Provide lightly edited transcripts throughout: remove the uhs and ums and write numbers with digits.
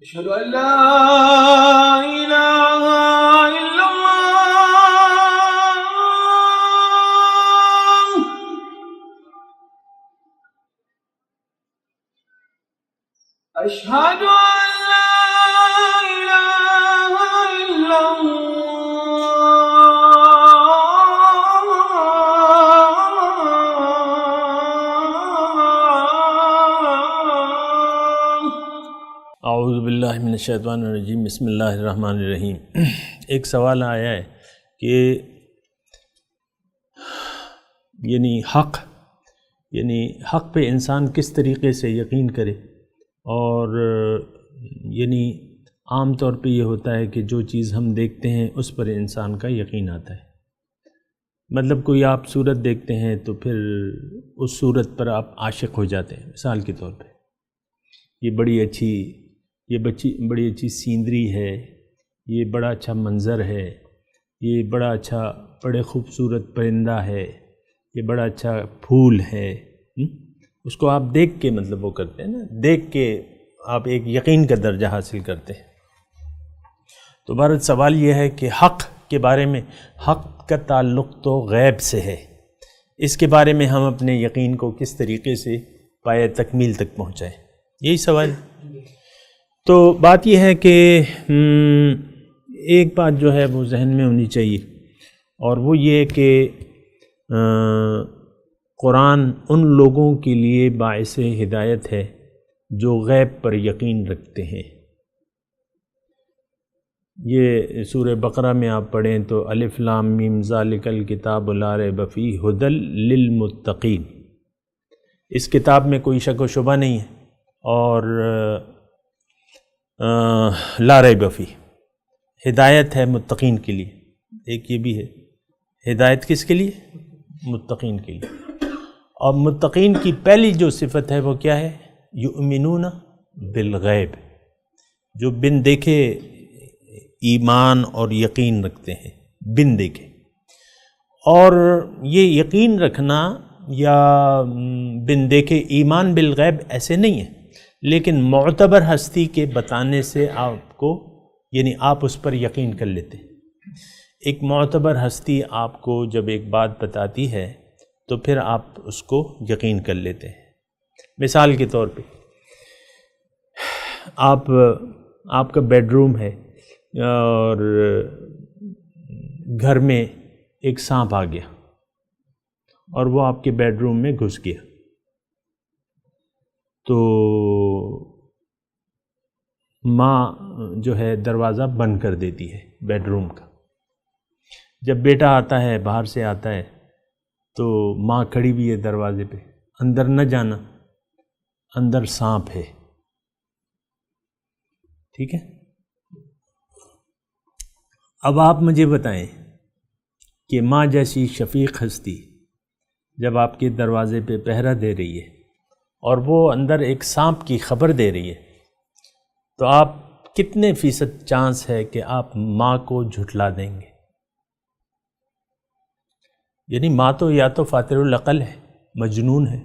أشهد أن لا إله إلا الله أشهد أن لا إله إلا اعوذ باللہ من الشیطان الرجیم، بسم اللہ الرحمن الرحیم۔ ایک سوال آیا ہے کہ حق پہ انسان کس طریقے سے یقین کرے، اور عام طور پہ یہ ہوتا ہے کہ جو چیز ہم دیکھتے ہیں اس پر انسان کا یقین آتا ہے۔ مطلب کوئی آپ صورت دیکھتے ہیں تو پھر اس صورت پر آپ عاشق ہو جاتے ہیں۔ مثال کے طور پہ یہ بڑی اچھی سینری ہے، یہ بڑا اچھا منظر ہے، یہ بڑے خوبصورت پرندہ ہے، یہ بڑا اچھا پھول ہے، اس کو آپ دیکھ کے مطلب وہ کرتے ہیں نا، دیکھ کے آپ ایک یقین کا درجہ حاصل کرتے ہیں۔ تو بہرحال سوال یہ ہے کہ حق کے بارے میں، حق کا تعلق تو غیب سے ہے، اس کے بارے میں ہم اپنے یقین کو کس طریقے سے پایہ تکمیل تک پہنچائیں، یہی سوال ہے۔ تو بات یہ ہے کہ ایک بات جو ہے وہ ذہن میں ہونی چاہیے، اور وہ یہ کہ قرآن ان لوگوں کے لیے باعث ہدایت ہے جو غیب پر یقین رکھتے ہیں۔ یہ سورہ بقرہ میں آپ پڑھیں تو الف لام میم ذالک الکتاب لا ریب فیہ ھدی للمتقین، اس کتاب میں کوئی شک و شبہ نہیں ہے، اور لا ریب فیہ ہدایت ہے متقین کے لیے۔ ایک یہ بھی ہے، ہدایت کس کے لیے؟ متقین کے لیے۔ اور متقین کی پہلی جو صفت ہے وہ کیا ہے؟ یؤمنون بالغیب، جو بن دیکھے ایمان اور یقین رکھتے ہیں، بن دیکھے۔ اور یہ یقین رکھنا یا بن دیکھے ایمان بالغیب ایسے نہیں ہے، لیکن معتبر ہستی کے بتانے سے آپ کو آپ اس پر یقین کر لیتے ہیں۔ ایک معتبر ہستی آپ کو جب ایک بات بتاتی ہے تو پھر آپ اس کو یقین کر لیتے ہیں۔ مثال کے طور پہ آپ کا بیڈ روم ہے اور گھر میں ایک سانپ آ گیا اور وہ آپ کے بیڈ روم میں گھس گیا، تو ماں جو ہے دروازہ بند کر دیتی ہے بیڈ روم کا۔ جب بیٹا آتا ہے، باہر سے آتا ہے، تو ماں کھڑی ہوئی ہے دروازے پہ، اندر نہ جانا، اندر سانپ ہے، ٹھیک ہے؟ اب آپ مجھے بتائیں کہ ماں جیسی شفیق ہستی جب آپ کے دروازے پہ پہرا دے رہی ہے اور وہ اندر ایک سانپ کی خبر دے رہی ہے، تو آپ کتنے فیصد چانس ہے کہ آپ ماں کو جھٹلا دیں گے؟ ماں تو یا تو فاتر العقل ہے، مجنون ہے،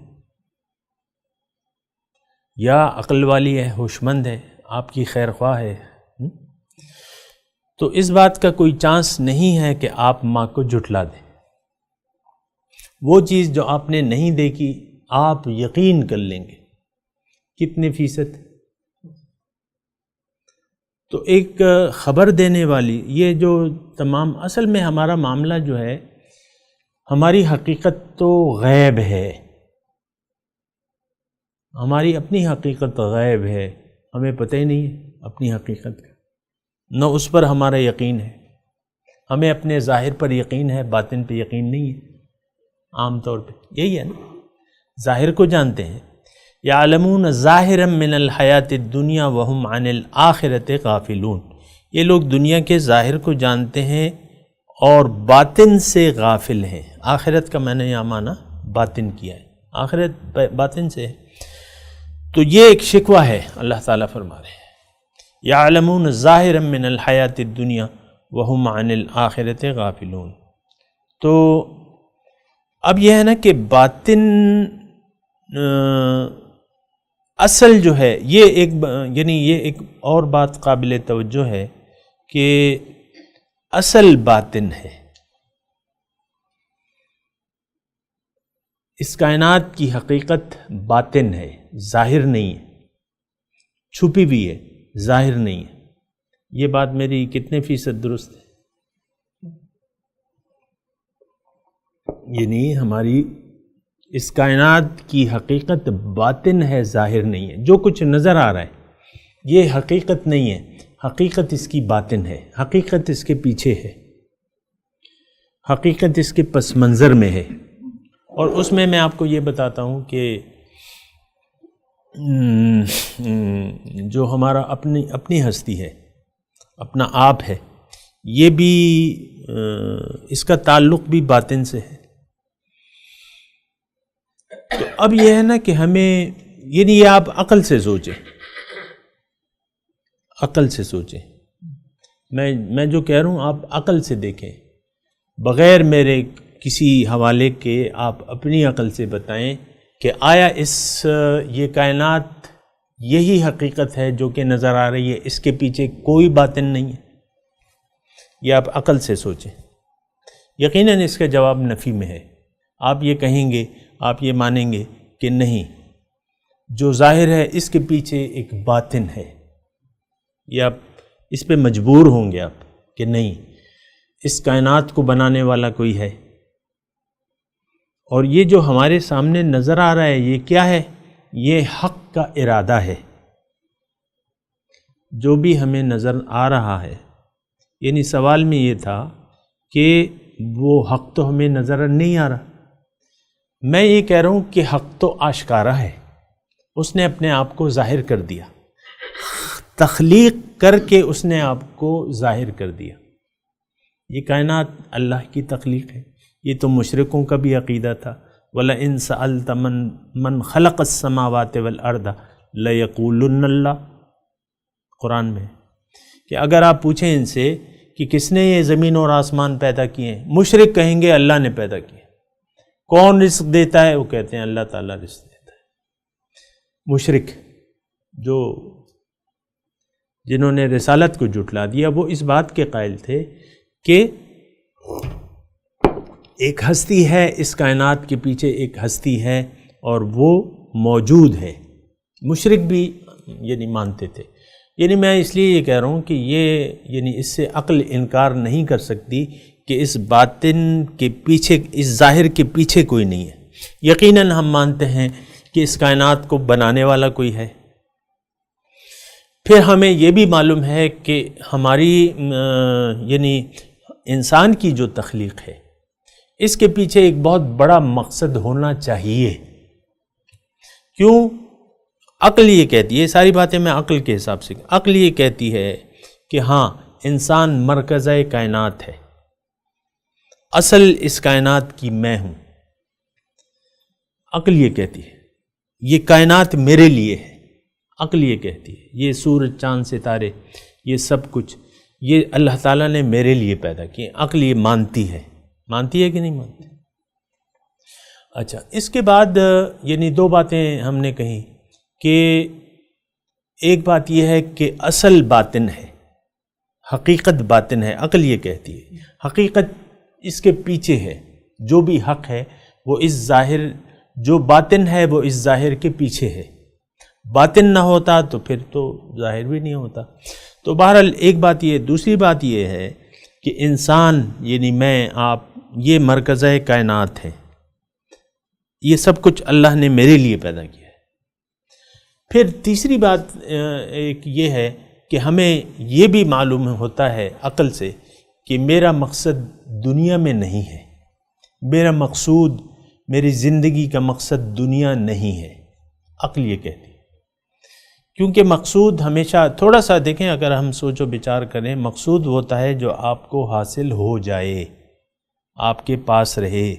یا عقل والی ہے، ہوش مند ہے، آپ کی خیر خواہ ہے۔ تو اس بات کا کوئی چانس نہیں ہے کہ آپ ماں کو جھٹلا دیں۔ وہ چیز جو آپ نے نہیں دیکھی آپ یقین کر لیں گے، کتنے فیصد؟ تو ایک خبر دینے والی، یہ جو تمام اصل میں ہمارا معاملہ جو ہے، ہماری حقیقت تو غیب ہے، ہماری اپنی حقیقت غیب ہے، ہمیں پتہ ہی نہیں ہے اپنی حقیقت کا، نہ اس پر ہمارا یقین ہے۔ ہمیں اپنے ظاہر پر یقین ہے، باطن پہ یقین نہیں ہے۔ عام طور پہ یہی ہے نا، ظاہر کو جانتے ہیں، یعلمون ظاہرا من الحیات الدنیا وہم عن الآخرۃ غافلون، یہ لوگ دنیا کے ظاہر کو جانتے ہیں اور باطن سے غافل ہیں۔ آخرت کا میں نے یہاں معنی باطن کیا ہے، آخرت باطن سے ہے۔ تو یہ ایک شکوہ ہے، اللہ تعالیٰ فرما رہے ہیں یعلمون ظاہرا من الحیات الدنیا وہم عن الآخرۃ غافلون۔ تو اب یہ ہے نا کہ باطن اصل جو ہے یہ ایک اور بات قابل توجہ ہے کہ اصل باطن ہے، اس کائنات کی حقیقت باطن ہے، ظاہر نہیں ہے، چھپی بھی ہے، ظاہر نہیں ہے۔ یہ بات میری کتنے فیصد درست ہے؟ یعنی ہماری اس کائنات کی حقیقت باطن ہے، ظاہر نہیں ہے۔ جو کچھ نظر آ رہا ہے یہ حقیقت نہیں ہے، حقیقت اس کی باطن ہے، حقیقت اس کے پیچھے ہے، حقیقت اس کے پس منظر میں ہے۔ اور اس میں آپ کو یہ بتاتا ہوں کہ جو ہمارا اپنی ہستی ہے، اپنا آپ ہے، یہ بھی اس کا تعلق بھی باطن سے ہے۔ تو اب یہ ہے نا کہ ہمیں یعنی یہ آپ عقل سے سوچیں، عقل سے سوچیں، میں جو کہہ رہا ہوں آپ عقل سے دیکھیں، بغیر میرے کسی حوالے کے آپ اپنی عقل سے بتائیں کہ آیا یہ کائنات یہی حقیقت ہے جو کہ نظر آ رہی ہے، اس کے پیچھے کوئی باطن نہیں ہے؟ یہ آپ عقل سے سوچیں، یقیناً اس کا جواب نفی میں ہے۔ آپ یہ کہیں گے، آپ یہ مانیں گے کہ نہیں، جو ظاہر ہے اس کے پیچھے ایک باطن ہے، یہ آپ اس پہ مجبور ہوں گے آپ کہ نہیں، اس کائنات کو بنانے والا کوئی ہے، اور یہ جو ہمارے سامنے نظر آ رہا ہے یہ کیا ہے؟ یہ حق کا ارادہ ہے۔ جو بھی ہمیں نظر آ رہا ہے، یعنی سوال میں یہ تھا کہ وہ حق تو ہمیں نظر نہیں آ رہا، میں یہ کہہ رہا ہوں کہ حق تو آشکارا ہے، اس نے اپنے آپ کو ظاہر کر دیا، تخلیق کر کے اس نے آپ کو ظاہر کر دیا۔ یہ کائنات اللہ کی تخلیق ہے، یہ تو مشرکوں کا بھی عقیدہ تھا۔ وَلَئِن سَأَلْتَ مَنْ خَلَقَ السَّمَاوَاتِ وَالْأَرْضَ لَيَقُولُنَّ اللَّهُ، قرآن میں کہ اگر آپ پوچھیں ان سے کہ کس نے یہ زمین اور آسمان پیدا کیے ہیں، مشرک کہیں گے اللہ نے پیدا کیے۔ کون رزق دیتا ہے؟ وہ کہتے ہیں اللہ تعالیٰ رزق دیتا ہے۔ مشرک جنہوں نے رسالت کو جھٹلا دیا، وہ اس بات کے قائل تھے کہ ایک ہستی ہے، اس کائنات کے پیچھے ایک ہستی ہے اور وہ موجود ہے۔ مشرک بھی یعنی مانتے تھے۔ یعنی میں اس لیے یہ کہہ رہا ہوں کہ یعنی اس سے عقل انکار نہیں کر سکتی کہ اس باطن کے پیچھے، اس ظاہر کے پیچھے کوئی نہیں ہے۔ یقیناً ہم مانتے ہیں کہ اس کائنات کو بنانے والا کوئی ہے۔ پھر ہمیں یہ بھی معلوم ہے کہ ہماری یعنی انسان کی جو تخلیق ہے، اس کے پیچھے ایک بہت بڑا مقصد ہونا چاہیے۔ کیوں؟ عقل یہ کہتی ہے، ساری باتیں میں عقل کے حساب سے، عقل یہ کہتی ہے کہ ہاں انسان مرکزہ کائنات ہے، اصل اس کائنات کی میں ہوں۔ عقل یہ کہتی ہے یہ کائنات میرے لیے ہے، عقل یہ کہتی ہے یہ سورج چاند ستارے یہ سب کچھ یہ اللہ تعالیٰ نے میرے لیے پیدا کیے۔ عقل یہ مانتی ہے کہ نہیں مانتی؟ اچھا، اس کے بعد یعنی دو باتیں ہم نے کہیں کہ ایک بات یہ ہے کہ اصل باطن ہے، حقیقت باطن ہے، عقل یہ کہتی ہے حقیقت اس کے پیچھے ہے، جو بھی حق ہے وہ اس ظاہر، جو باطن ہے وہ اس ظاہر کے پیچھے ہے۔ باطن نہ ہوتا تو پھر تو ظاہر بھی نہیں ہوتا۔ تو بہرحال ایک بات یہ، دوسری بات یہ ہے کہ انسان یعنی میں، آپ، یہ مرکزہ کائنات ہے، یہ سب کچھ اللہ نے میرے لیے پیدا کیا ہے۔ پھر تیسری بات ایک یہ ہے کہ ہمیں یہ بھی معلوم ہوتا ہے عقل سے کہ میرا مقصد دنیا میں نہیں ہے، میرا مقصود، میری زندگی کا مقصد دنیا نہیں ہے، عقل یہ کہتی ہے۔ کیونکہ مقصود ہمیشہ، تھوڑا سا دیکھیں اگر ہم سوچ و بچار کریں، مقصود ہوتا ہے جو آپ کو حاصل ہو جائے، آپ کے پاس رہے۔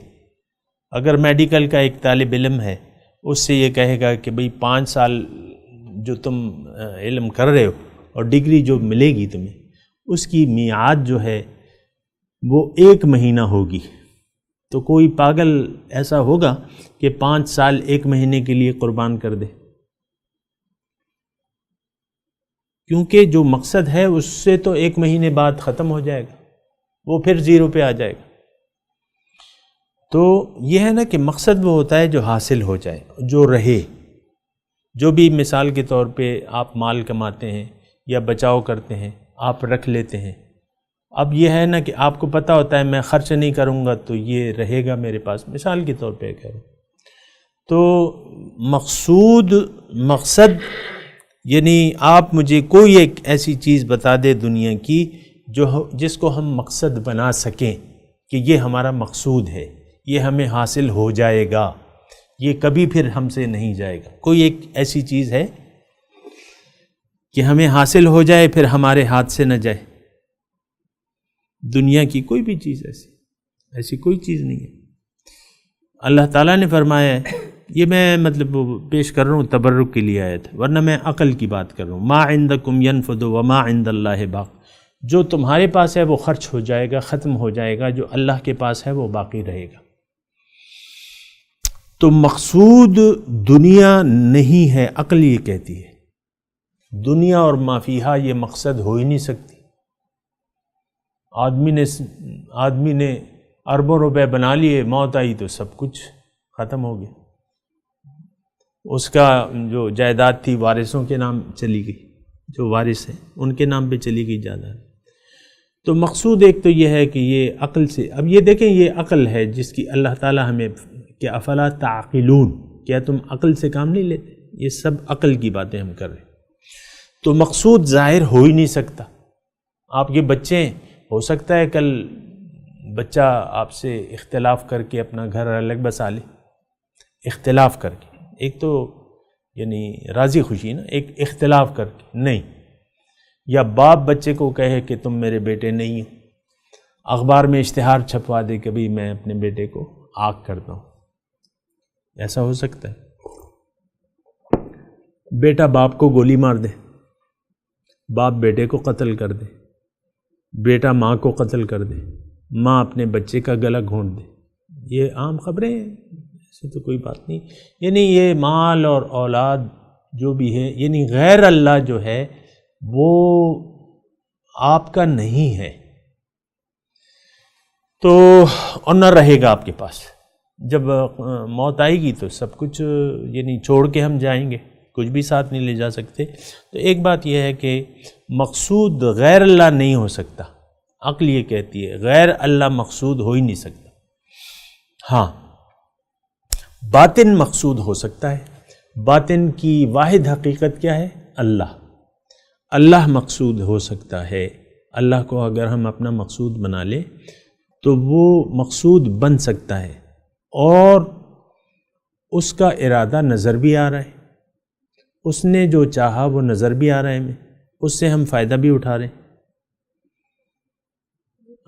اگر میڈیکل کا ایک طالب علم ہے، اس سے یہ کہے گا کہ بھئی 5 سال جو تم علم کر رہے ہو اور ڈگری جو ملے گی تمہیں، اس کی میعاد جو ہے وہ 1 مہینہ ہوگی، تو کوئی پاگل ایسا ہوگا کہ 5 سال 1 مہینے کے لیے قربان کر دے؟ کیونکہ جو مقصد ہے اس سے تو 1 مہینے بعد ختم ہو جائے گا، وہ پھر 0 پہ آ جائے گا۔ تو یہ ہے نا کہ مقصد وہ ہوتا ہے جو حاصل ہو جائے، جو رہے۔ جو بھی مثال کے طور پہ آپ مال کماتے ہیں یا بچاؤ کرتے ہیں، آپ رکھ لیتے ہیں، اب یہ ہے نا کہ آپ کو پتہ ہوتا ہے میں خرچ نہیں کروں گا تو یہ رہے گا میرے پاس، مثال کے طور پہ کہہ رہا ہوں۔ تو مقصد یعنی آپ مجھے کوئی ایک ایسی چیز بتا دے دنیا کی جس کو ہم مقصد بنا سکیں کہ یہ ہمارا مقصود ہے، یہ ہمیں حاصل ہو جائے گا، یہ کبھی پھر ہم سے نہیں جائے گا۔ کوئی ایک ایسی چیز ہے کہ ہمیں حاصل ہو جائے پھر ہمارے ہاتھ سے نہ جائے؟ دنیا کی کوئی بھی چیز ایسی کوئی چیز نہیں ہے۔ اللہ تعالیٰ نے فرمایا ہے، یہ میں مطلب پیش کر رہا ہوں تبرک کے لیے آیت، ورنہ میں عقل کی بات کر رہا ہوں۔ ما عندکم ینفد وما عند اللہ باق، جو تمہارے پاس ہے وہ خرچ ہو جائے گا، ختم ہو جائے گا، جو اللہ کے پاس ہے وہ باقی رہے گا۔ تو مقصود دنیا نہیں ہے، عقل یہ کہتی ہے دنیا اور ما فیہا یہ مقصد ہو ہی نہیں سکتی۔ آدمی نے اربوں روپے بنا لیے، موت آئی تو سب کچھ ختم ہو گیا، اس کا جو جائیداد تھی وارثوں کے نام چلی گئی، جو وارث ہیں ان کے نام پہ چلی گئی جائیداد۔ تو مقصود ایک تو یہ ہے کہ یہ عقل سے، اب یہ دیکھیں یہ عقل ہے جس کی اللہ تعالیٰ ہمیں کہ افلا تعقلون، کیا تم عقل سے کام نہیں لیتے؟ یہ سب عقل کی باتیں ہم کر رہے ہیں۔ تو مقصود ظاہر ہو ہی نہیں سکتا۔ آپ کے بچے، ہو سکتا ہے کل بچہ آپ سے اختلاف کر کے اپنا گھر الگ بسا لے، اختلاف کر کے، ایک تو یعنی راضی خوشی نا، ایک اختلاف کر کے نہیں، یا باپ بچے کو کہے کہ تم میرے بیٹے نہیں ہو، اخبار میں اشتہار چھپوا دے کہ بھئی میں اپنے بیٹے کو آگ کرتا ہوں، ایسا ہو سکتا ہے؟ بیٹا باپ کو گولی مار دے، باپ بیٹے کو قتل کر دے، بیٹا ماں کو قتل کر دے، ماں اپنے بچے کا گلا گھونٹ دے، یہ عام خبریں ہیں، ایسے تو کوئی بات نہیں۔ یعنی یہ مال اور اولاد جو بھی ہے، یعنی غیر اللہ جو ہے وہ آپ کا نہیں ہے، تو اور نہ رہے گا آپ کے پاس۔ جب موت آئے گی تو سب کچھ یعنی چھوڑ کے ہم جائیں گے، کچھ بھی ساتھ نہیں لے جا سکتے۔ تو ایک بات یہ ہے کہ مقصود غیر اللہ نہیں ہو سکتا، عقل یہ کہتی ہے غیر اللہ مقصود ہو ہی نہیں سکتا۔ ہاں باطن مقصود ہو سکتا ہے، باطن کی واحد حقیقت کیا ہے؟ اللہ مقصود ہو سکتا ہے۔ اللہ کو اگر ہم اپنا مقصود بنا لیں تو وہ مقصود بن سکتا ہے، اور اس کا ارادہ نظر بھی آ رہا ہے، اس نے جو چاہا وہ نظر بھی آ رہا ہے ہمیں، اس سے ہم فائدہ بھی اٹھا رہے ہیں۔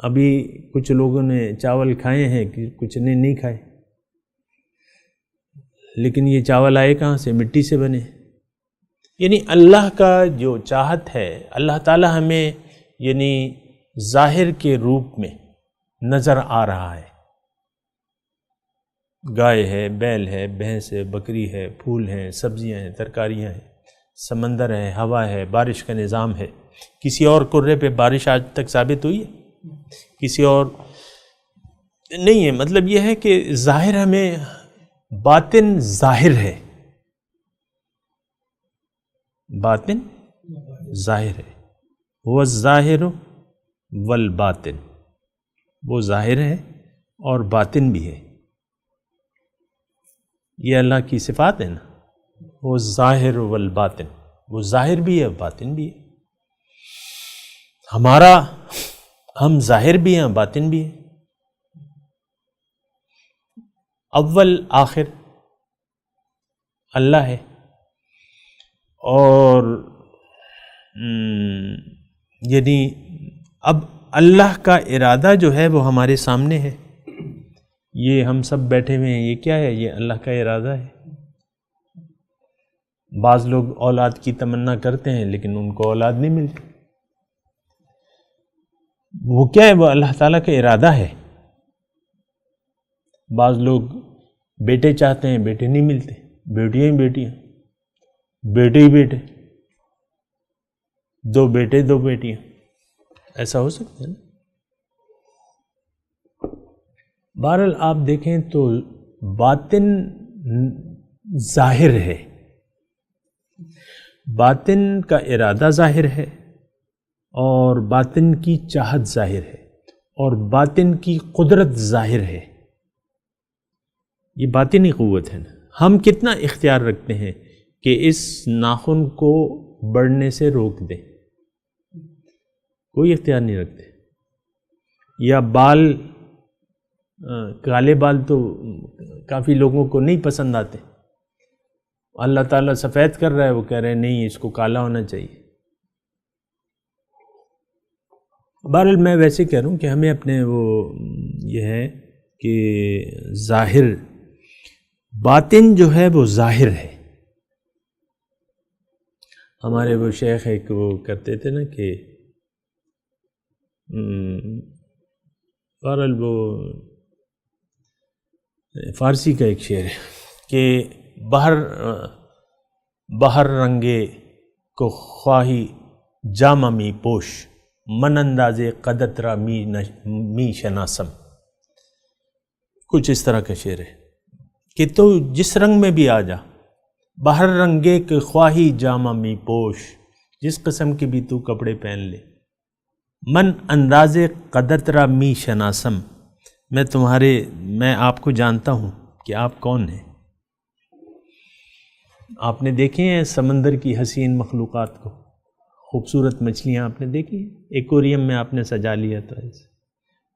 ابھی کچھ لوگوں نے چاول کھائے ہیں کہ کچھ نے نہیں کھائے، لیکن یہ چاول آئے کہاں سے؟ مٹی سے بنے۔ یعنی اللہ کا جو چاہت ہے، اللہ تعالی ہمیں یعنی ظاہر کے روپ میں نظر آ رہا ہے، گائے ہے، بیل ہے، بھینس ہے، بکری ہے، پھول ہیں، سبزیاں ہیں، ترکاریاں ہیں، سمندر ہے، ہوا ہے، بارش کا نظام ہے۔ کسی اور کرے پہ بارش آج تک ثابت ہوئی ہے؟ کسی اور نہیں ہے۔ مطلب یہ ہے کہ ظاہر ہمیں، باطن ظاہر ہے، باطن ظاہر ہے، وہ ظاہر والباطن، وہ ظاہر ہے اور باطن بھی ہے۔ یہ اللہ کی صفات ہے نا، وہ ظاہر والباطن، وہ ظاہر بھی ہے باطن بھی ہے۔ ہم ظاہر بھی ہیں باطن بھی ہیں، اول آخر اللہ ہے، اور یعنی اب اللہ کا ارادہ جو ہے وہ ہمارے سامنے ہے، یہ ہم سب بیٹھے ہوئے ہیں، یہ کیا ہے؟ یہ اللہ کا ارادہ ہے۔ بعض لوگ اولاد کی تمنا کرتے ہیں لیکن ان کو اولاد نہیں ملتی، وہ کیا ہے؟ وہ اللہ تعالیٰ کا ارادہ ہے۔ بعض لوگ بیٹے چاہتے ہیں، بیٹے نہیں ملتے، بیٹیاں ہی بیٹیاں، بیٹے ہی بیٹے۔ 2 بیٹے 2 بیٹیاں، ایسا ہو سکتا ہے نا؟ بہرحال آپ دیکھیں تو باطن ظاہر ہے، باطن کا ارادہ ظاہر ہے، اور باطن کی چاہت ظاہر ہے، اور باطن کی قدرت ظاہر ہے۔ یہ باطنی قوت ہے نا۔ ہم کتنا اختیار رکھتے ہیں کہ اس ناخن کو بڑھنے سے روک دیں؟ کوئی اختیار نہیں رکھتے۔ یا بال، کالے بال تو کافی لوگوں کو نہیں پسند آتے، اللہ تعالیٰ سفید کر رہا ہے، وہ کہہ رہے ہیں نہیں اس کو کالا ہونا چاہیے۔ بہرحال میں ویسے کہہ رہا ہوں کہ ہمیں اپنے وہ یہ ہے کہ ظاہر، باطن جو ہے وہ ظاہر ہے۔ ہمارے وہ شیخ ایک وہ کرتے تھے نا کہ بہرحال وہ فارسی کا ایک شعر ہے کہ بہر رنگے کو خواہی جامہ می پوش، من انداز قدت را می شناسم۔ کچھ اس طرح کا شعر ہے کہ تو جس رنگ میں بھی آ جا، بہر رنگے کے خواہی جامہ می پوش، جس قسم کے بھی تو کپڑے پہن لے، من انداز قدت را می شناسم، میں آپ کو جانتا ہوں کہ آپ کون ہیں۔ آپ نے دیکھے ہیں سمندر کی حسین مخلوقات کو، خوبصورت مچھلیاں آپ نے دیکھی ہیں، ایکویریم میں آپ نے سجا لیا تھا،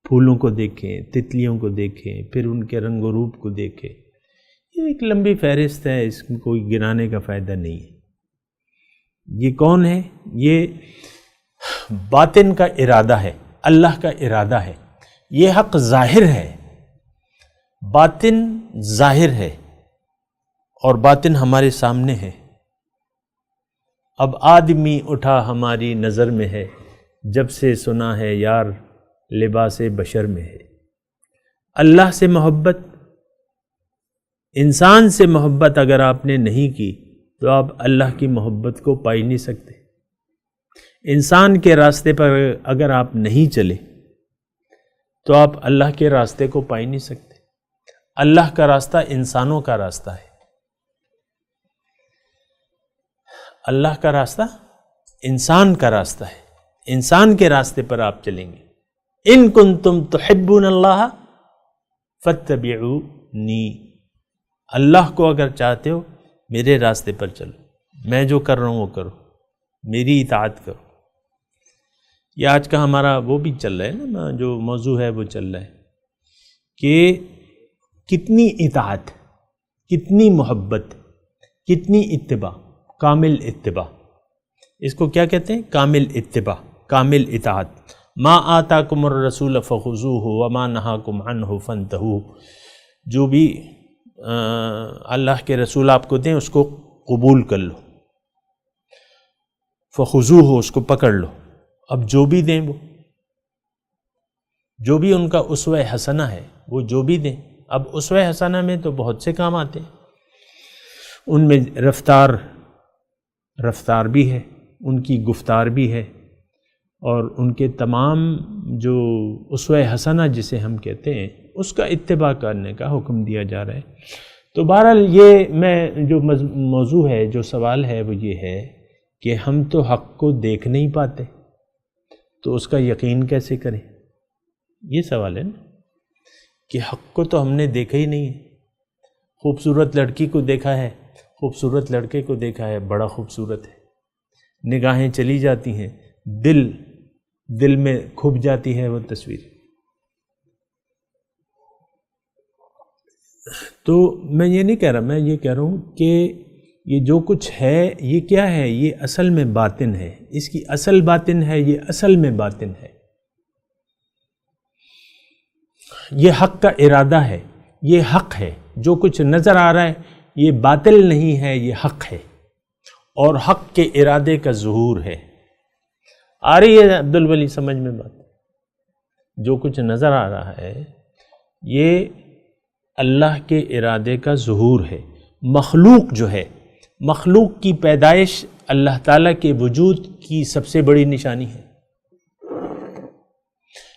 پھولوں کو دیکھیں، تتلیوں کو دیکھیں، پھر ان کے رنگ و روپ کو دیکھیں۔ یہ ایک لمبی فہرست ہے، اس میں کوئی گرانے کا فائدہ نہیں ہے۔ یہ کون ہے؟ یہ باطن کا ارادہ ہے، اللہ کا ارادہ ہے۔ یہ حق ظاہر ہے، باطن ظاہر ہے، اور باطن ہمارے سامنے ہے۔ اب آدمی اٹھا ہماری نظر میں ہے، جب سے سنا ہے یار لباس بشر میں ہے۔ اللہ سے محبت، انسان سے محبت اگر آپ نے نہیں کی تو آپ اللہ کی محبت کو پا ہی نہیں سکتے۔ انسان کے راستے پر اگر آپ نہیں چلے تو آپ اللہ کے راستے کو پا ہی نہیں سکتے۔ اللہ کا راستہ انسانوں کا راستہ ہے، اللہ کا راستہ انسان کا راستہ ہے۔ انسان کے راستے پر آپ چلیں گے۔ ان کنتم تحبون اللہ فاتبعونی، اللہ کو اگر چاہتے ہو میرے راستے پر چلو، میں جو کر رہا ہوں وہ کرو، میری اطاعت کرو۔ یہ آج کا ہمارا وہ بھی چل رہا ہے نا، جو موضوع ہے وہ چل رہا ہے کہ کتنی اطاعت، کتنی محبت، کتنی اتباع، کامل اتباع۔ اس کو کیا کہتے ہیں؟ کامل اتباع، کامل اطاعت۔ ما آتاکم الرسول فخذوہ وما نہاکم عنہ فانتہوا، جو بھی اللہ کے رسول آپ کو دیں اس کو قبول کر لو، فخذوہ، اس کو پکڑ لو۔ اب جو بھی دیں، وہ جو بھی ان کا اسوہ حسنہ ہے وہ جو بھی دیں۔ اب اسوہ حسنہ میں تو بہت سے کام آتے ہیں، ان میں رفتار بھی ہے، ان کی گفتار بھی ہے، اور ان کے تمام جو اسوہ حسنہ جسے ہم کہتے ہیں اس کا اتباع کرنے کا حکم دیا جا رہا ہے۔ تو بہرحال یہ میں جو موضوع ہے، جو سوال ہے وہ یہ ہے کہ ہم تو حق کو دیکھ نہیں پاتے تو اس کا یقین کیسے کریں؟ یہ سوال ہے نا کہ حق کو تو ہم نے دیکھا ہی نہیں ہے۔ خوبصورت لڑکی کو دیکھا ہے، خوبصورت لڑکے کو دیکھا ہے، بڑا خوبصورت ہے، نگاہیں چلی جاتی ہیں، دل میں کھپ جاتی ہے وہ تصویر۔ تو میں یہ نہیں کہہ رہا، میں یہ کہہ رہا ہوں کہ یہ جو کچھ ہے یہ کیا ہے؟ یہ اصل میں باطن ہے، اس کی اصل باطن ہے، یہ اصل میں باطن ہے۔ یہ حق کا ارادہ ہے، یہ حق ہے۔ جو کچھ نظر آ رہا ہے یہ باطل نہیں ہے، یہ حق ہے، اور حق کے ارادے کا ظہور ہے۔ آ رہی ہے عبد الولی سمجھ میں بات؟ جو کچھ نظر آ رہا ہے یہ اللہ کے ارادے کا ظہور ہے۔ مخلوق جو ہے، مخلوق کی پیدائش اللہ تعالیٰ کے وجود کی سب سے بڑی نشانی ہے۔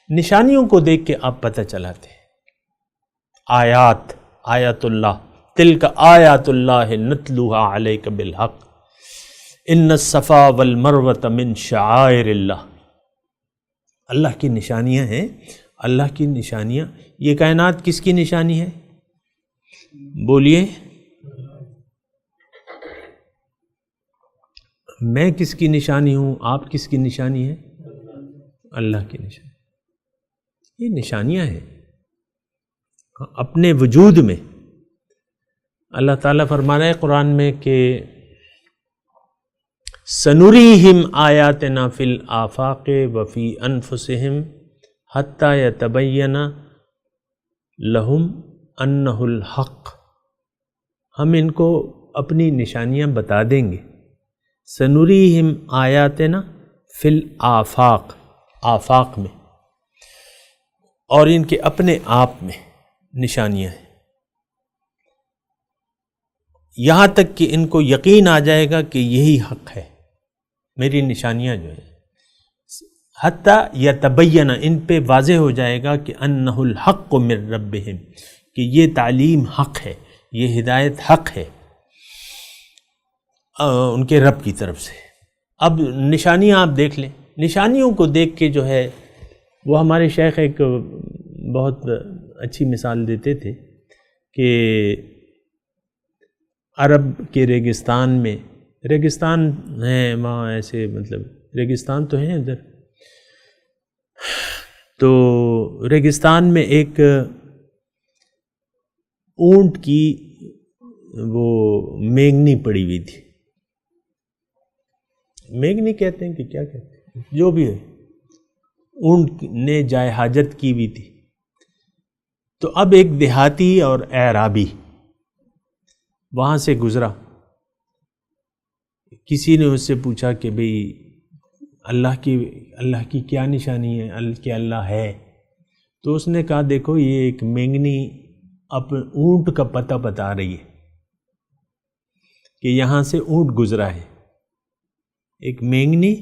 نشانیوں کو دیکھ کے آپ پتہ چلاتے ہیں۔ آیات اللہ، تلک آیات اللہ نتلوها علیک بالحق ان الصفا والمروۃ من شعائر اللہ۔ اللہ کی نشانیاں ہیں، اللہ کی نشانیاں۔ یہ کائنات کس کی نشانی ہے؟ بولیے، میں کس کی نشانی ہوں؟ آپ کس کی نشانی ہے؟ اللہ کی نشانی۔ یہ نشانیاں ہیں اپنے وجود میں۔ اللہ تعالیٰ فرما رہا ہے قرآن میں کہ سنریہم آیاتنا فی الآفاق وفی انفسہم حتی یتبین لہم انہ الحق۔ ہم ان کو اپنی نشانیاں بتا دیں گے۔ سنریہم آیاتنا فی الآفاق، آفاق میں، اور ان کے اپنے آپ میں نشانیاں ہیں، یہاں تک کہ ان کو یقین آ جائے گا کہ یہی حق ہے۔ میری نشانیاں جو ہیں حتیٰ یتبین، ان پہ واضح ہو جائے گا کہ انہ الحق من ربہم، کہ یہ تعلیم حق ہے، یہ ہدایت حق ہے ان کے رب کی طرف سے۔ اب نشانیاں آپ دیکھ لیں، نشانیوں کو دیکھ کے جو ہے وہ ہمارے شیخ ایک بہت اچھی مثال دیتے تھے کہ عرب کے ریگستان میں، ریگستان ہیں وہاں، ایسے مطلب ریگستان تو ہیں ادھر، تو ریگستان میں ایک اونٹ کی وہ مینگنی پڑی ہوئی تھی۔ مینگنی کہتے ہیں کہ کیا کہتے ہیں، جو بھی ہے، اونٹ نے جائے حاجت کی ہوئی تھی۔ تو اب ایک دیہاتی اور اعرابی وہاں سے گزرا، کسی نے اس سے پوچھا کہ بھئی اللہ کی کیا نشانی ہے کہ اللہ ہے؟ تو اس نے کہا دیکھو یہ ایک مینگنی اپنے اونٹ کا پتہ بتا رہی ہے کہ یہاں سے اونٹ گزرا ہے۔ ایک مینگنی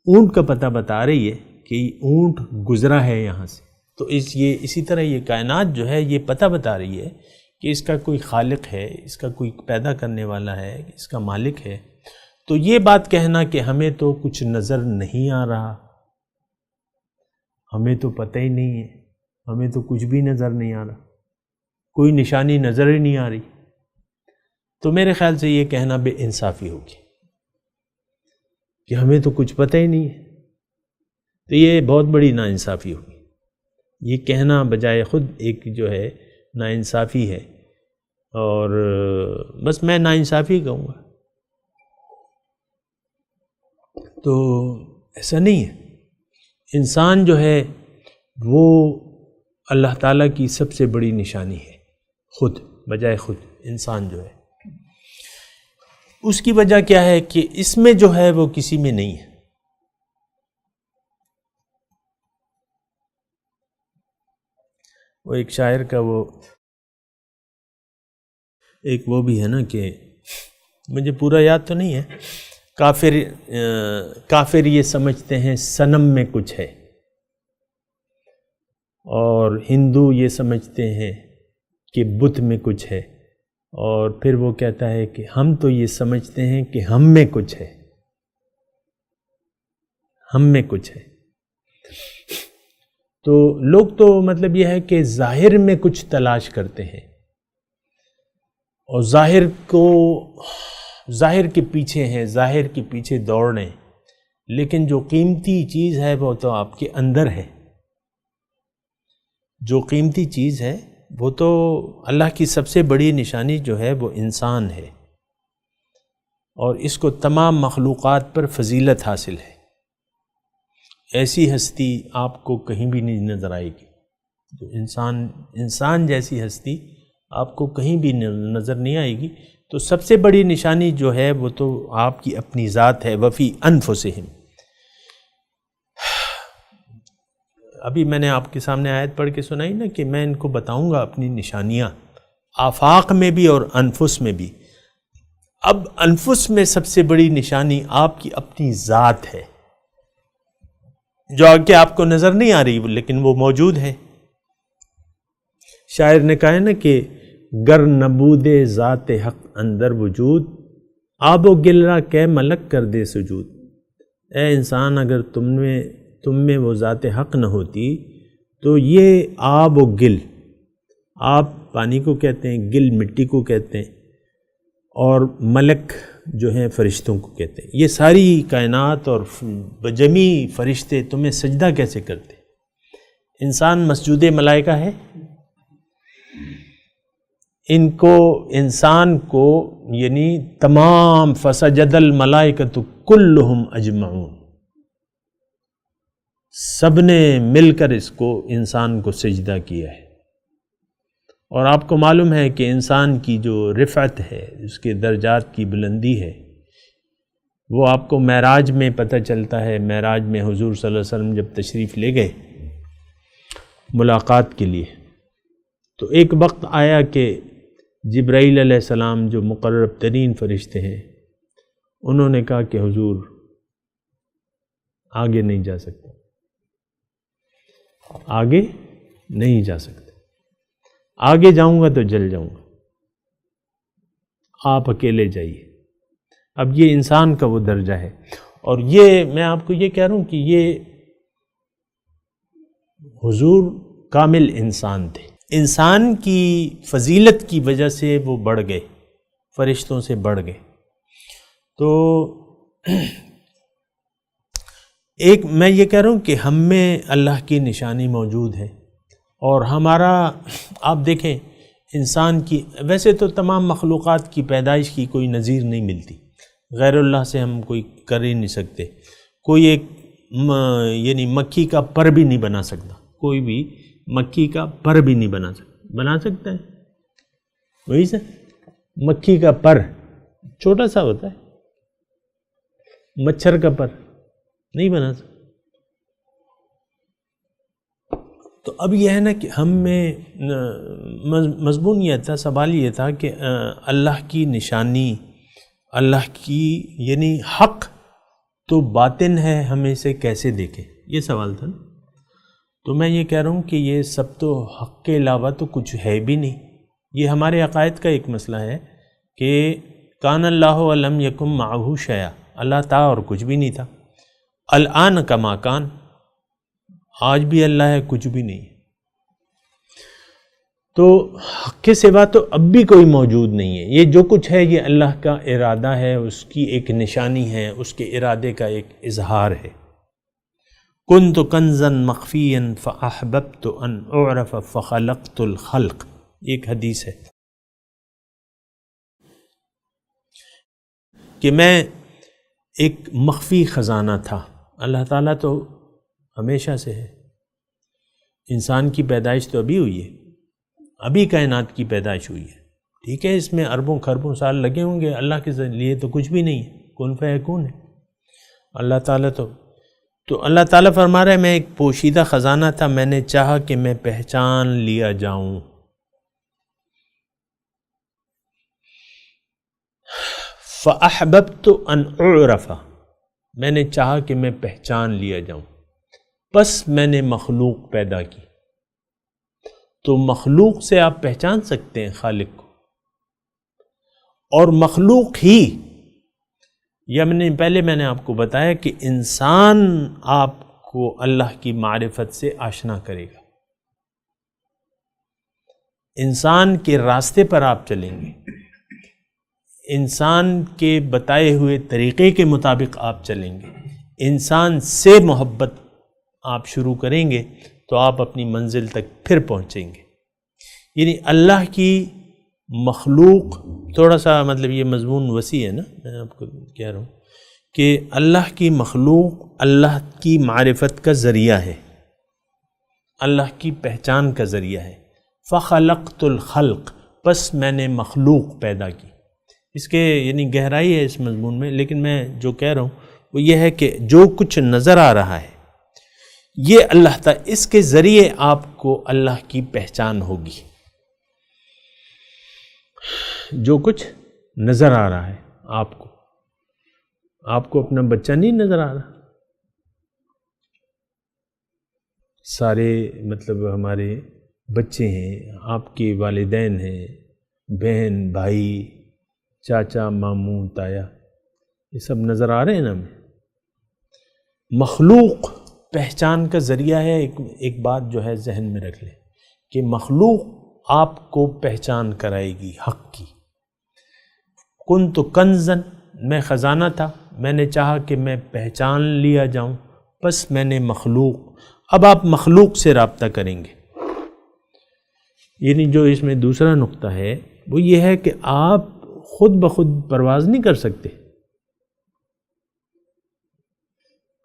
اونٹ کا پتہ بتا رہی ہے کہ اونٹ گزرا ہے یہاں سے۔ تو اسی طرح یہ کائنات جو ہے یہ پتہ بتا رہی ہے کہ اس کا کوئی خالق ہے، اس کا کوئی پیدا کرنے والا ہے، اس کا مالک ہے۔ تو یہ بات کہنا کہ ہمیں تو کچھ نظر نہیں آ رہا، ہمیں تو پتہ ہی نہیں ہے، ہمیں تو کچھ بھی نظر نہیں آ رہا، کوئی نشانی نظر ہی نہیں آ رہی، تو میرے خیال سے یہ کہنا بے انصافی ہوگی کہ ہمیں تو کچھ پتہ ہی نہیں ہے۔ تو یہ بہت بڑی ناانصافی ہوگی، یہ کہنا بجائے خود ایک جو ہے ناانصافی ہے، اور بس میں ناانصافی کہوں گا۔ تو ایسا نہیں ہے، انسان جو ہے وہ اللہ تعالیٰ کی سب سے بڑی نشانی ہے، خود بجائے خود انسان جو ہے۔ اس کی وجہ کیا ہے کہ اس میں جو ہے وہ کسی میں نہیں ہے۔ وہ ایک شاعر کا وہ بھی ہے نا کہ مجھے پورا یاد تو نہیں ہے، کافر یہ سمجھتے ہیں صنم میں کچھ ہے، اور ہندو یہ سمجھتے ہیں کہ بت میں کچھ ہے، اور پھر وہ کہتا ہے کہ ہم تو یہ سمجھتے ہیں کہ ہم میں کچھ ہے، ہم میں کچھ ہے۔ تو لوگ تو مطلب یہ ہے کہ ظاہر میں کچھ تلاش کرتے ہیں، اور ظاہر کے پیچھے ہیں، ظاہر کے پیچھے دوڑ رہے ہیں، لیکن جو قیمتی چیز ہے وہ تو آپ کے اندر ہے، جو قیمتی چیز ہے وہ تو اللہ کی سب سے بڑی نشانی جو ہے وہ انسان ہے، اور اس کو تمام مخلوقات پر فضیلت حاصل ہے۔ ایسی ہستی آپ کو کہیں بھی نہیں نظر آئے گی، جو انسان جیسی ہستی آپ کو کہیں بھی نظر نہیں آئے گی۔ تو سب سے بڑی نشانی جو ہے وہ تو آپ کی اپنی ذات ہے، وفی انفسہم۔ ابھی میں نے آپ کے سامنے آیت پڑھ کے سنائی نا کہ میں ان کو بتاؤں گا اپنی نشانیاں، آفاق میں بھی اور انفس میں بھی۔ اب انفس میں سب سے بڑی نشانی آپ کی اپنی ذات ہے، جو کہ آپ کو نظر نہیں آ رہی لیکن وہ موجود ہے۔ شاعر نے کہا ہے نا کہ گر نبود ذات حق اندر وجود، آب و گل را کہ ملک کر دے سجود۔ اے انسان، اگر تم میں وہ ذات حق نہ ہوتی تو یہ آب و گل، آب پانی کو کہتے ہیں، گل مٹی کو کہتے ہیں، اور ملک جو ہیں فرشتوں کو کہتے ہیں، یہ ساری کائنات اور بجمی فرشتے تمہیں سجدہ کیسے کرتے؟ انسان مسجود ملائکہ ہے؟ انسان کو یعنی تمام فسجد الملائکۃ کلہم اجمعون، سب نے مل کر اس کو انسان کو سجدہ کیا ہے۔ اور آپ کو معلوم ہے کہ انسان کی جو رفعت ہے، اس کے درجات کی بلندی ہے، وہ آپ کو معراج میں پتہ چلتا ہے۔ معراج میں حضور صلی اللہ علیہ وسلم جب تشریف لے گئے ملاقات کے لیے، تو ایک وقت آیا کہ جبرائیل علیہ السلام جو مقرب ترین فرشتے ہیں، انہوں نے کہا کہ حضور آگے نہیں جا سکتا، آگے نہیں جا سکتا، آگے جاؤں گا تو جل جاؤں گا، آپ اکیلے جائیے۔ اب یہ انسان کا وہ درجہ ہے، اور یہ میں آپ کو یہ کہہ رہا ہوں کہ یہ حضور کامل انسان تھے، انسان کی فضیلت کی وجہ سے وہ بڑھ گئے، فرشتوں سے بڑھ گئے۔ تو ایک میں یہ کہہ رہا ہوں کہ ہم میں اللہ کی نشانی موجود ہے، اور ہمارا آپ دیکھیں انسان کی، ویسے تو تمام مخلوقات کی پیدائش کی کوئی نظیر نہیں ملتی، غیر اللہ سے ہم کوئی کر ہی نہیں سکتے، کوئی ایک یعنی مکھی کا پر بھی نہیں بنا سکتا، کوئی بھی مکھی کا پر بھی نہیں بنا سکتا ہے، وہی سے مکھی کا پر چھوٹا سا ہوتا ہے، مچھر کا پر نہیں بنا سکتا۔ تو اب یہ ہے نا کہ ہم میں مضمون یہ تھا، سوال یہ تھا کہ اللہ کی نشانی، اللہ کی یعنی حق تو باطن ہے، ہم اسے کیسے دیکھیں، یہ سوال تھا نا۔ تو میں یہ کہہ رہا ہوں کہ یہ سب تو حق کے علاوہ تو کچھ ہے بھی نہیں، یہ ہمارے عقائد کا ایک مسئلہ ہے کہ کان اللہ ولم یکن معہ شیء، اللہ تھا اور کچھ بھی نہیں تھا، الآن کما کان، آج بھی اللہ ہے، کچھ بھی نہیں ہے۔ تو حق کے سوا تو اب بھی کوئی موجود نہیں ہے، یہ جو کچھ ہے یہ اللہ کا ارادہ ہے، اس کی ایک نشانی ہے، اس کے ارادے کا ایک اظہار ہے۔ کنت کنزا مخفیا فاحببت ان اعرف فخلقت الخلق، ایک حدیث ہے کہ میں ایک مخفی خزانہ تھا۔ اللہ تعالیٰ تو ہمیشہ سے ہے، انسان کی پیدائش تو ابھی ہوئی ہے، ابھی کائنات کی پیدائش ہوئی ہے، ٹھیک ہے، اس میں اربوں خربوں سال لگے ہوں گے، اللہ کے لیے تو کچھ بھی نہیں ہے، کن فیکون ہے اللہ تعالیٰ۔ تو اللہ تعالیٰ فرما رہا ہے میں ایک پوشیدہ خزانہ تھا، میں نے چاہا کہ میں پہچان لیا جاؤں، فَأَحْبَبْتُ أَنْ أُعْرَفَ، میں نے چاہا کہ میں پہچان لیا جاؤں، بس میں نے مخلوق پیدا کی۔ تو مخلوق سے آپ پہچان سکتے ہیں خالق کو، اور مخلوق ہی، یا پہلے میں نے آپ کو بتایا کہ انسان آپ کو اللہ کی معرفت سے آشنا کرے گا، انسان کے راستے پر آپ چلیں گے، انسان کے بتائے ہوئے طریقے کے مطابق آپ چلیں گے، انسان سے محبت آپ شروع کریں گے تو آپ اپنی منزل تک پھر پہنچیں گے۔ یعنی اللہ کی مخلوق، تھوڑا سا مطلب یہ مضمون وسیع ہے نا، میں آپ کو کہہ رہا ہوں کہ اللہ کی مخلوق اللہ کی معرفت کا ذریعہ ہے، اللہ کی پہچان کا ذریعہ ہے۔ فخلقت الخلق، بس میں نے مخلوق پیدا کی۔ اس کے یعنی گہرائی ہے اس مضمون میں، لیکن میں جو کہہ رہا ہوں وہ یہ ہے کہ جو کچھ نظر آ رہا ہے یہ اللہ تعالیٰ، اس کے ذریعے آپ کو اللہ کی پہچان ہوگی۔ جو کچھ نظر آ رہا ہے آپ کو اپنا بچہ نہیں نظر آ رہا؟ سارے مطلب ہمارے بچے ہیں، آپ کے والدین ہیں، بہن بھائی، چاچا ماموں تایا، یہ سب نظر آ رہے ہیں نا ہمیں۔ مخلوق پہچان کا ذریعہ ہے۔ ایک بات جو ہے ذہن میں رکھ لیں کہ مخلوق آپ کو پہچان کرائے گی حق کی۔ کنت کنزن، میں خزانہ تھا، میں نے چاہا کہ میں پہچان لیا جاؤں، بس میں نے مخلوق، اب آپ مخلوق سے رابطہ کریں گے۔ یعنی جو اس میں دوسرا نقطہ ہے وہ یہ ہے کہ آپ خود بخود پرواز نہیں کر سکتے،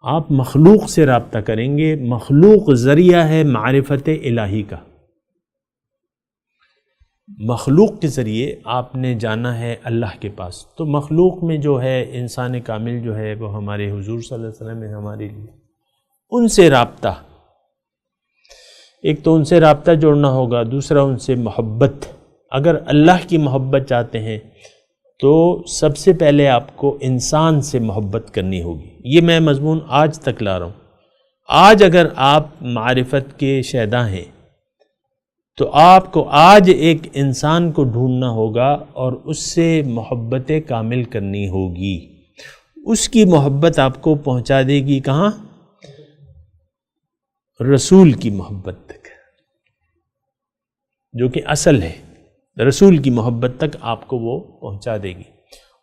آپ مخلوق سے رابطہ کریں گے۔ مخلوق ذریعہ ہے معرفت الہی کا، مخلوق کے ذریعے آپ نے جانا ہے اللہ کے پاس۔ تو مخلوق میں جو ہے انسان کامل جو ہے وہ ہمارے حضور صلی اللہ علیہ وسلم ہے ہمارے لیے، ان سے رابطہ، ایک تو ان سے رابطہ جوڑنا ہوگا، دوسرا ان سے محبت۔ اگر اللہ کی محبت چاہتے ہیں تو سب سے پہلے آپ کو انسان سے محبت کرنی ہوگی۔ یہ میں مضمون آج تک لا رہا ہوں۔ آج اگر آپ معرفت کے شیدا ہیں تو آپ کو آج ایک انسان کو ڈھونڈنا ہوگا اور اس سے محبت کامل کرنی ہوگی۔ اس کی محبت آپ کو پہنچا دے گی کہاں؟ رسول کی محبت تک، جو کہ اصل ہے۔ رسول کی محبت تک آپ کو وہ پہنچا دے گی،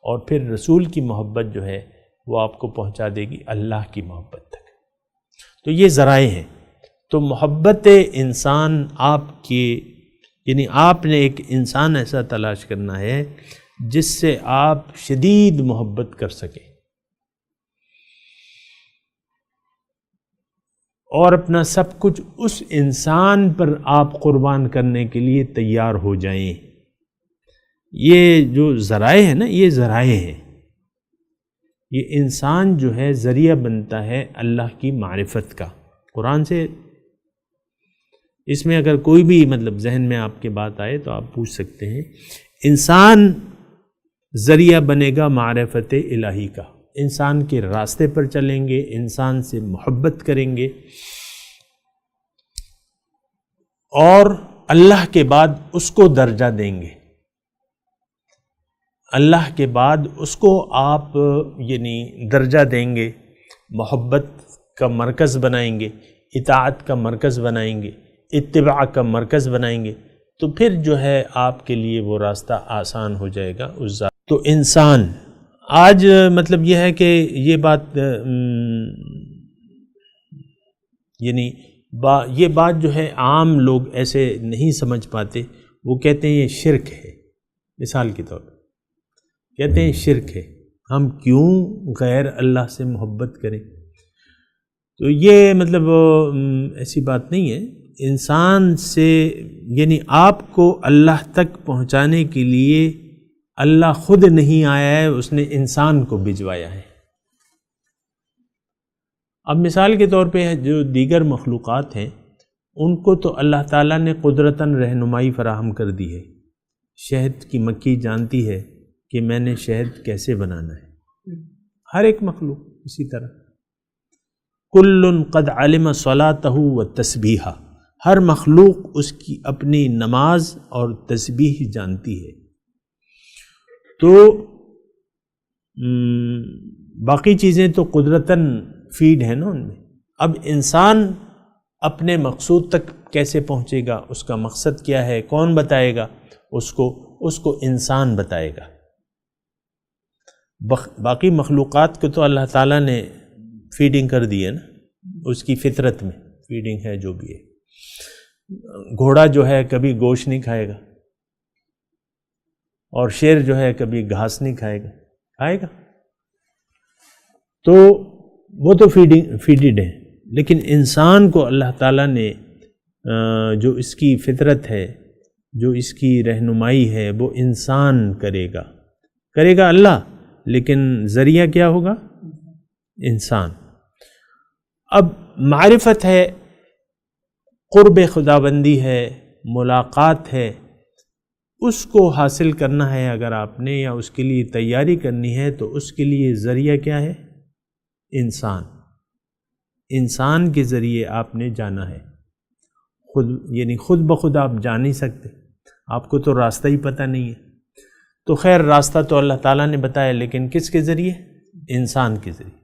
اور پھر رسول کی محبت جو ہے وہ آپ کو پہنچا دے گی اللہ کی محبت تک۔ تو یہ ذرائع ہیں۔ تو محبت انسان آپ کے، یعنی آپ نے ایک انسان ایسا تلاش کرنا ہے جس سے آپ شدید محبت کر سکیں اور اپنا سب کچھ اس انسان پر آپ قربان کرنے کے لیے تیار ہو جائیں۔ یہ جو ذرائع ہیں نا، یہ ذرائع ہیں۔ یہ انسان جو ہے ذریعہ بنتا ہے اللہ کی معرفت کا۔ قرآن سے اس میں اگر کوئی بھی مطلب ذہن میں آپ کے بات آئے تو آپ پوچھ سکتے ہیں۔ انسان ذریعہ بنے گا معرفت الہی کا، انسان کے راستے پر چلیں گے، انسان سے محبت کریں گے، اور اللہ کے بعد اس کو درجہ دیں گے۔ اللہ کے بعد اس کو آپ یعنی درجہ دیں گے، محبت کا مرکز بنائیں گے، اطاعت کا مرکز بنائیں گے، اتباع کا مرکز بنائیں گے، تو پھر جو ہے آپ کے لیے وہ راستہ آسان ہو جائے گا اس ذات۔ تو انسان آج مطلب یہ ہے کہ یہ بات یعنی یہ بات جو ہے عام لوگ ایسے نہیں سمجھ پاتے، وہ کہتے ہیں یہ شرک ہے۔ مثال کے طور پر کہتے ہیں شرک ہے، ہم کیوں غیر اللہ سے محبت کریں؟ تو یہ مطلب ایسی بات نہیں ہے۔ انسان سے یعنی آپ کو اللہ تک پہنچانے کے لیے اللہ خود نہیں آیا ہے، اس نے انسان کو بھجوایا ہے۔ اب مثال کے طور پہ جو دیگر مخلوقات ہیں ان کو تو اللہ تعالیٰ نے قدرتاً رہنمائی فراہم کر دی ہے۔ شہد کی مکھی جانتی ہے کہ میں نے شہد کیسے بنانا ہے، ہر ایک مخلوق اسی طرح۔ کل قد علم صلاتہ و تسبیحہ، ہر مخلوق اس کی اپنی نماز اور تسبیح جانتی ہے۔ تو باقی چیزیں تو قدرتاً فیڈ ہیں نا ان میں۔ اب انسان اپنے مقصود تک کیسے پہنچے گا، اس کا مقصد کیا ہے، کون بتائے گا اس کو انسان بتائے گا۔ باقی مخلوقات کو تو اللہ تعالیٰ نے فیڈنگ کر دی ہے نا، اس کی فطرت میں فیڈنگ ہے جو بھی ہے۔ گھوڑا جو ہے کبھی گوشت نہیں کھائے گا، اور شیر جو ہے کبھی گھاس نہیں کھائے گا، تو وہ تو فیڈڈ ہے۔ لیکن انسان کو اللہ تعالیٰ نے جو اس کی فطرت ہے، جو اس کی رہنمائی ہے، وہ انسان کرے گا اللہ، لیکن ذریعہ کیا ہوگا؟ انسان۔ اب معرفت ہے، قرب خداوندی ہے، ملاقات ہے، اس کو حاصل کرنا ہے اگر آپ نے، یا اس کے لیے تیاری کرنی ہے، تو اس کے لیے ذریعہ کیا ہے؟ انسان. انسان کے ذریعے آپ نے جانا ہے. خود بخود آپ جا نہیں سکتے، آپ کو تو راستہ ہی پتہ نہیں ہے. تو خیر راستہ تو اللہ تعالیٰ نے بتایا، لیکن کس کے ذریعے؟ انسان کے ذریعے.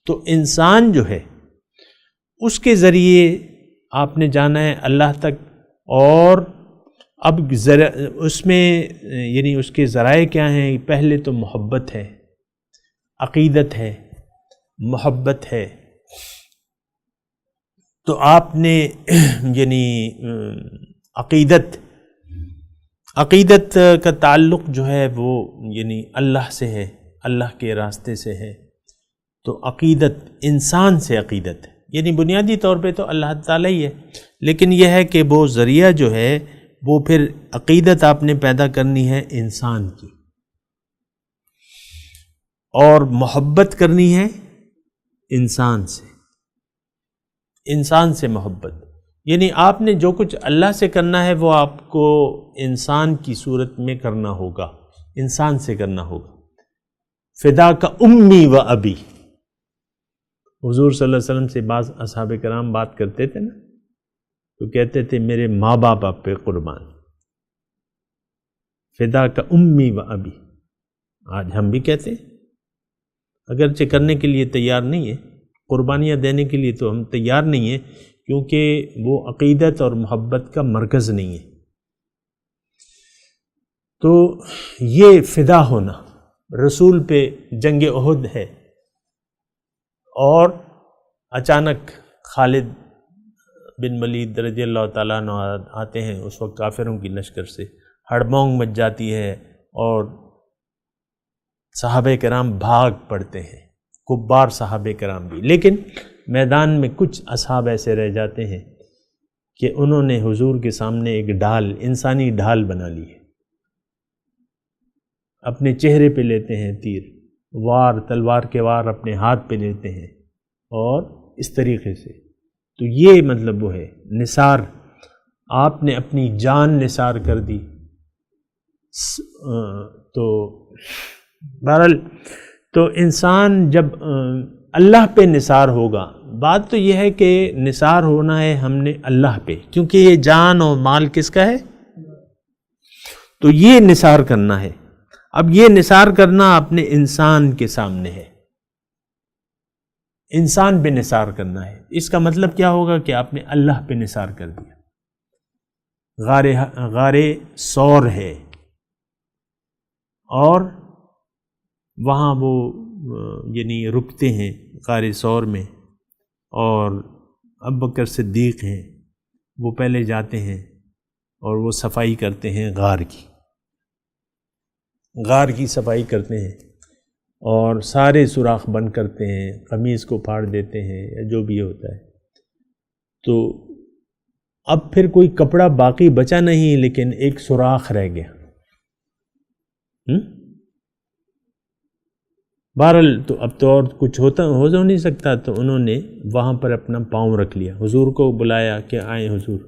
تو انسان جو ہے اس کے ذریعے آپ نے جانا ہے اللہ تک. اور اب اس میں یعنی اس کے ذرائع کیا ہیں؟ پہلے تو محبت ہے، عقیدت ہے، محبت ہے. تو آپ نے یعنی عقیدت کا تعلق جو ہے وہ یعنی اللہ سے ہے، اللہ کے راستے سے ہے. تو عقیدت انسان سے عقیدت ہے، یعنی بنیادی طور پہ تو اللہ تعالیٰ ہی ہے، لیکن یہ ہے کہ وہ ذریعہ جو ہے وہ پھر عقیدت آپ نے پیدا کرنی ہے انسان کی، اور محبت کرنی ہے انسان سے محبت. یعنی آپ نے جو کچھ اللہ سے کرنا ہے وہ آپ کو انسان کی صورت میں کرنا ہوگا، انسان سے کرنا ہوگا. فدا کا امی و ابی، حضور صلی اللہ علیہ وسلم سے بعض اصحاب کرام بات کرتے تھے نا، تو کہتے تھے میرے ماں باپ آپ پہ قربان. فدا کا امی و ابی. آج ہم بھی کہتے ہیں، اگرچہ کرنے کے لیے تیار نہیں ہے، قربانیاں دینے کے لیے تو ہم تیار نہیں ہیں، کیونکہ وہ عقیدت اور محبت کا مرکز نہیں ہے. تو یہ فدا ہونا، رسول پہ جنگ احد ہے، اور اچانک خالد بن ولید رضی اللہ تعالیٰ عنہ آتے ہیں. اس وقت کافروں کی لشکر سے ہڑبونگ مچ جاتی ہے، اور صحابہ کرام بھاگ پڑتے ہیں، کبار صحابہ کرام بھی. لیکن میدان میں کچھ اصحاب ایسے رہ جاتے ہیں کہ انہوں نے حضور کے سامنے ایک ڈھال، انسانی ڈھال بنا لی ہے. اپنے چہرے پہ لیتے ہیں تیر، تلوار کے وار اپنے ہاتھ پہ لیتے ہیں، اور اس طریقے سے. تو یہ مطلب وہ ہے نثار، آپ نے اپنی جان نثار کر دی. تو بہرحال تو انسان جب اللہ پہ نثار ہوگا، بات تو یہ ہے کہ نثار ہونا ہے ہم نے اللہ پہ، کیونکہ یہ جان اور مال کس کا ہے؟ تو یہ نثار کرنا ہے. اب یہ نثار کرنا اپنے انسان کے سامنے ہے، انسان پہ نثار کرنا ہے. اس کا مطلب کیا ہوگا کہ آپ نے اللہ پہ نثار کر دیا. غار ثور ہے، اور وہاں وہ یعنی رکتے ہیں غار ثور میں، اور ابوبکر صدیق ہیں، وہ پہلے جاتے ہیں اور وہ صفائی کرتے ہیں غار کی صفائی کرتے ہیں، اور سارے سوراخ بند کرتے ہیں، قمیص کو پھاڑ دیتے ہیں، یا جو بھی ہوتا ہے. تو اب پھر کوئی کپڑا باقی بچا نہیں، لیکن ایک سوراخ رہ گیا. بہرحال تو اب تو اور کچھ ہو نہیں سکتا، تو انہوں نے وہاں پر اپنا پاؤں رکھ لیا. حضور کو بلایا کہ آئیں حضور،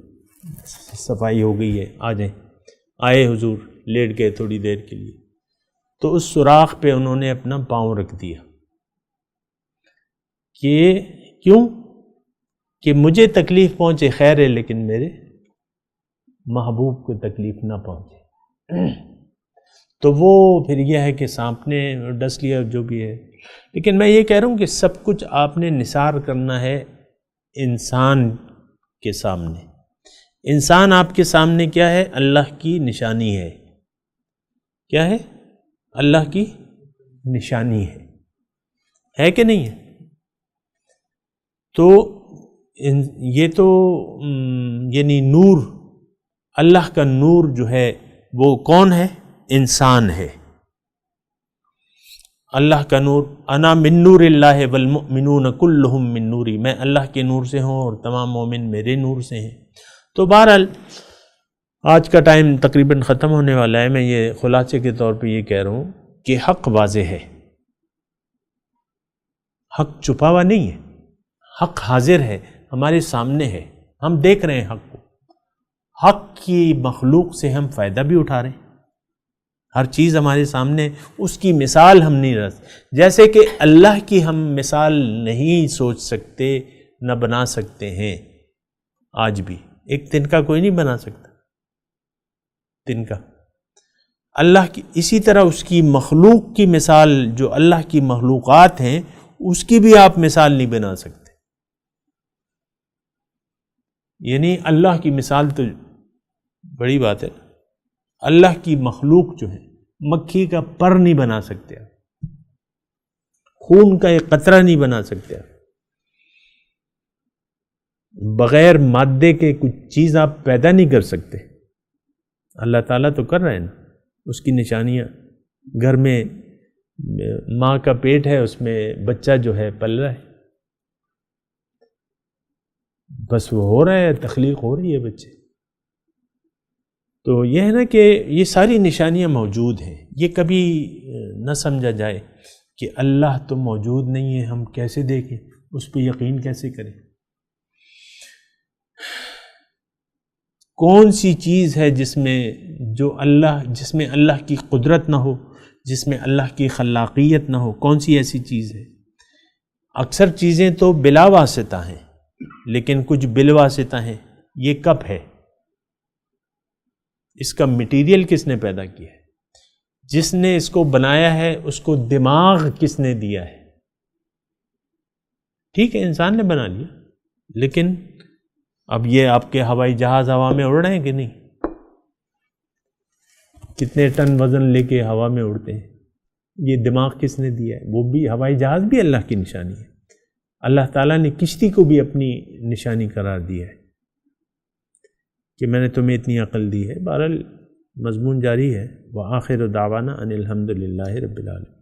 صفائی ہو گئی ہے، آ جائیں. آئے حضور، لیٹ گئے تھوڑی دیر کے لیے. تو اس سوراخ پہ انہوں نے اپنا پاؤں رکھ دیا. کہ کیوں؟ کہ مجھے تکلیف پہنچے خیر ہے، لیکن میرے محبوب کو تکلیف نہ پہنچے. تو وہ پھر یہ ہے کہ سانپ نے ڈس لیا جو بھی ہے. لیکن میں یہ کہہ رہا ہوں کہ سب کچھ آپ نے نثار کرنا ہے انسان کے سامنے. انسان آپ کے سامنے کیا ہے؟ اللہ کی نشانی ہے. کیا ہے؟ اللہ کی نشانی ہے کہ نہیں ہے؟ تو یہ تو یعنی نور، اللہ کا نور جو ہے وہ کون ہے؟ انسان ہے. اللہ کا نور، انا من نور اللہ والمؤمنون کلہم من نوری، میں اللہ کے نور سے ہوں اور تمام مومن میرے نور سے ہیں. تو بہرحال آج کا ٹائم تقریباً ختم ہونے والا ہے. میں یہ خلاصے کے طور پہ یہ کہہ رہا ہوں کہ حق واضح ہے، حق چھپا ہوا نہیں ہے، حق حاضر ہے، ہمارے سامنے ہے، ہم دیکھ رہے ہیں حق کو. حق کی مخلوق سے ہم فائدہ بھی اٹھا رہے ہیں، ہر چیز ہمارے سامنے، اس کی مثال ہم نہیں رکھ، جیسے کہ اللہ کی ہم مثال نہیں سوچ سکتے نہ بنا سکتے ہیں، آج بھی ایک تنکا کوئی نہیں بنا سکتا، تنکا اللہ کی، اسی طرح اس کی مخلوق کی مثال جو اللہ کی مخلوقات ہیں اس کی بھی آپ مثال نہیں بنا سکتے، یعنی اللہ کی مثال تو بڑی بات ہے، اللہ کی مخلوق جو ہے مکھی کا پر نہیں بنا سکتے آپ، خون کا ایک قطرہ نہیں بنا سکتے آپ، بغیر مادے کے کچھ چیز آپ پیدا نہیں کر سکتے، اللہ تعالیٰ تو کر رہے ہیں نا، اس کی نشانیاں، گھر میں ماں کا پیٹ ہے، اس میں بچہ جو ہے پل رہا ہے، بس وہ ہو رہا ہے، تخلیق ہو رہی ہے بچے، تو یہ ہے نا کہ یہ ساری نشانیاں موجود ہیں، یہ کبھی نہ سمجھا جائے کہ اللہ تو موجود نہیں ہے، ہم کیسے دیکھیں، اس پہ یقین کیسے کریں؟ کون سی چیز ہے جس میں اللہ کی قدرت نہ ہو، جس میں اللہ کی خلاقیت نہ ہو؟ کون سی ایسی چیز ہے؟ اکثر چیزیں تو بلا واسطہ ہیں، لیکن کچھ بالواسطہ ہیں، یہ کب ہے؟ اس کا مٹیریل کس نے پیدا کیا ہے؟ جس نے اس کو بنایا ہے اس کو دماغ کس نے دیا ہے؟ ٹھیک ہے انسان نے بنا لیا، لیکن اب یہ آپ کے ہوائی جہاز ہوا میں اڑ رہے ہیں کہ نہیں؟ کتنے ٹن وزن لے کے ہوا میں اڑتے ہیں، یہ دماغ کس نے دیا ہے؟ وہ بھی ہوائی جہاز بھی اللہ کی نشانی ہے، اللہ تعالیٰ نے کشتی کو بھی اپنی نشانی قرار دیا ہے کہ میں نے تمہیں اتنی عقل دی ہے۔ بہرحال مضمون جاری ہے۔ وآخر دعوانا ان الحمد للہ رب العالمین۔